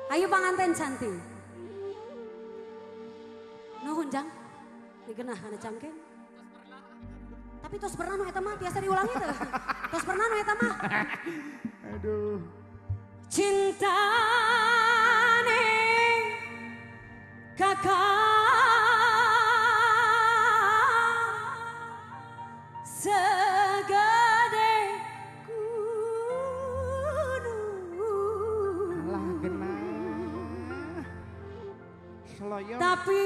Ayo panganten cantik. Nuhun jang. Digenah kana cangkeng. Tapi tos pernah nu eta mah biasa diulangi teh. Tos pernah nu eta mah. Aduh. Cinta kakak segede gunung. Alah genah. Seloyo. Tapi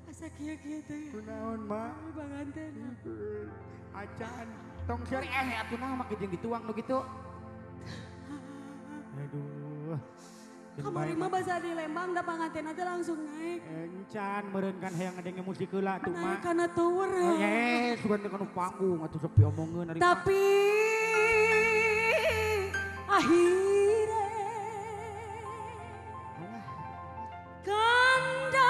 asa kieu-kieu teh. Kunaon mah? Panganten. Acan. Tong seur atuh nah mah jeung dituang nu kitu. Aduh. Kamari mah basa di Lembang da panganten teh langsung naik. Encan meureun kan hayang ngadenge musik heula tuh mah. Naik kana tower. Sugan teh kana panggung atuh sepi omongeun ari. Tapi akhirnya kandas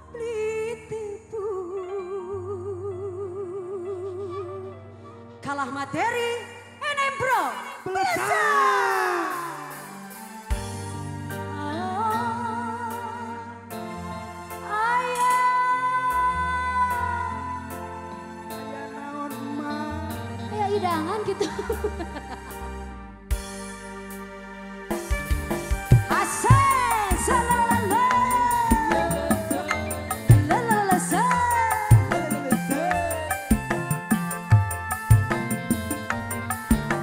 beli tipu. Kalah materi, enem bro. Belesang. Hidangan gitu. Asal salalala. Lalalala sa.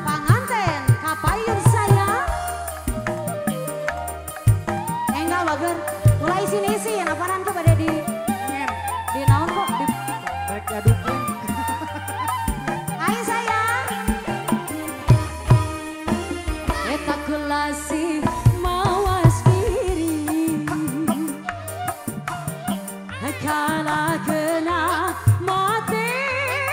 Panganten kapayun sayang. Enggak bager. Mulai sini naparan kok pada di naon kok di rek adukeun. Kalasi mawas diri kala kena materi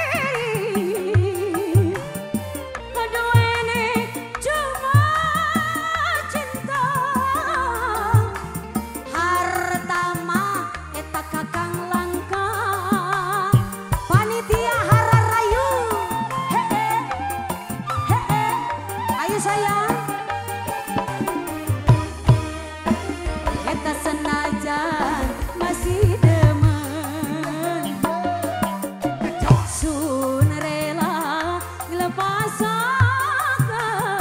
aduh ini cuma cinta harta mah eta kakang langka panitia hararayu ayo sayang. Senajan masih demen sun rela ngelepas akan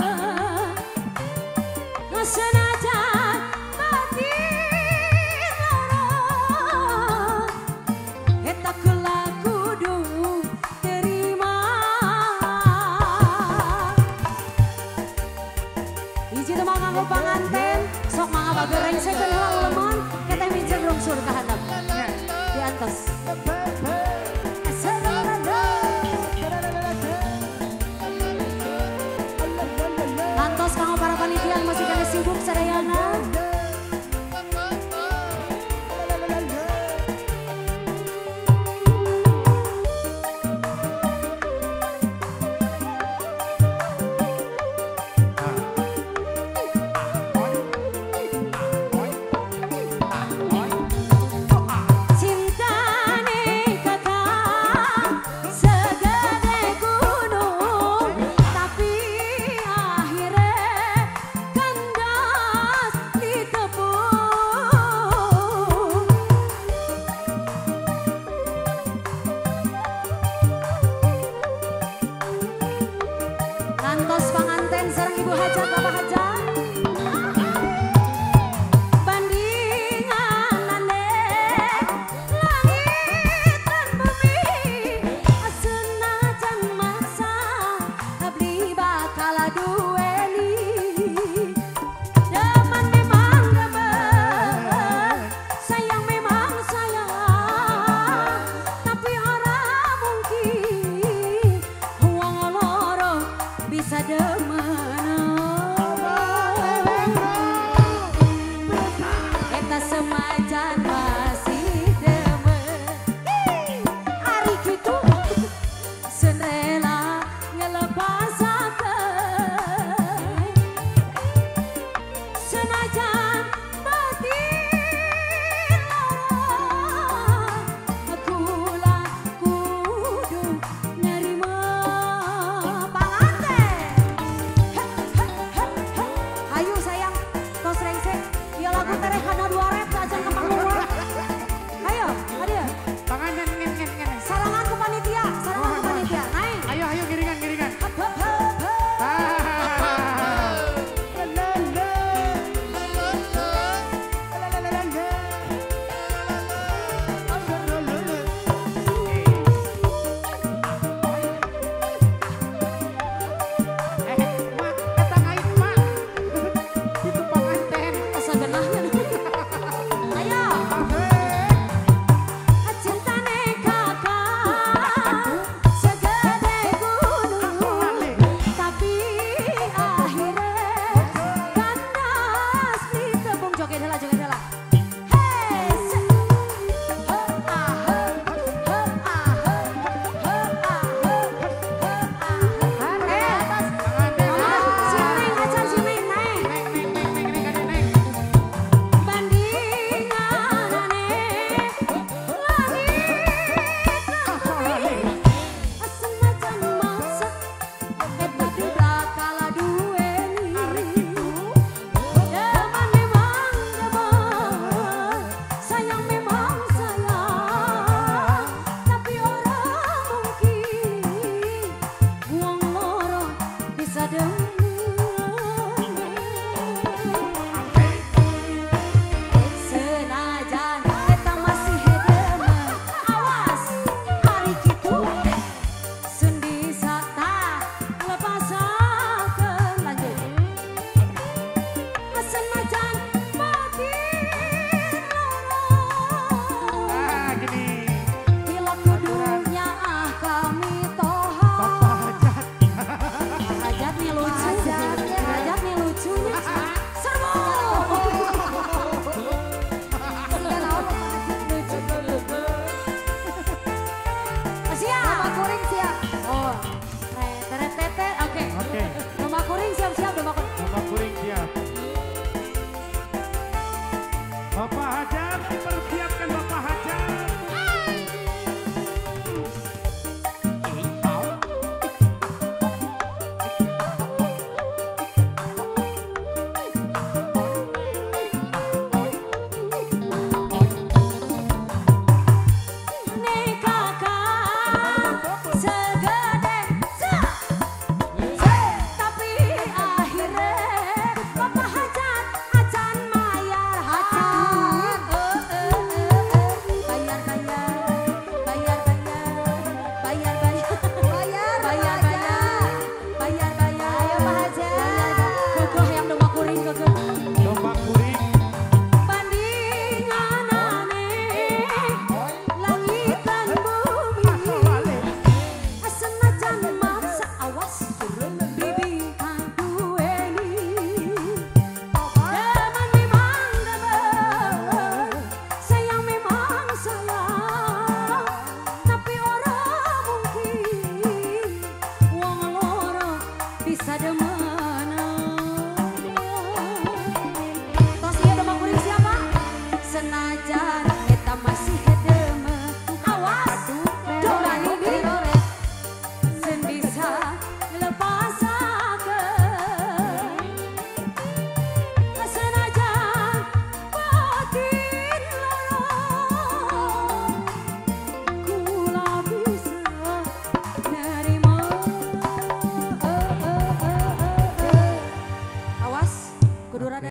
senajan batin lara eta kelak kudu terima hiji teu mah nganggo panganten sok mangga bagereng saya kenal lemon kita mijeng rungsur ke handap di atas.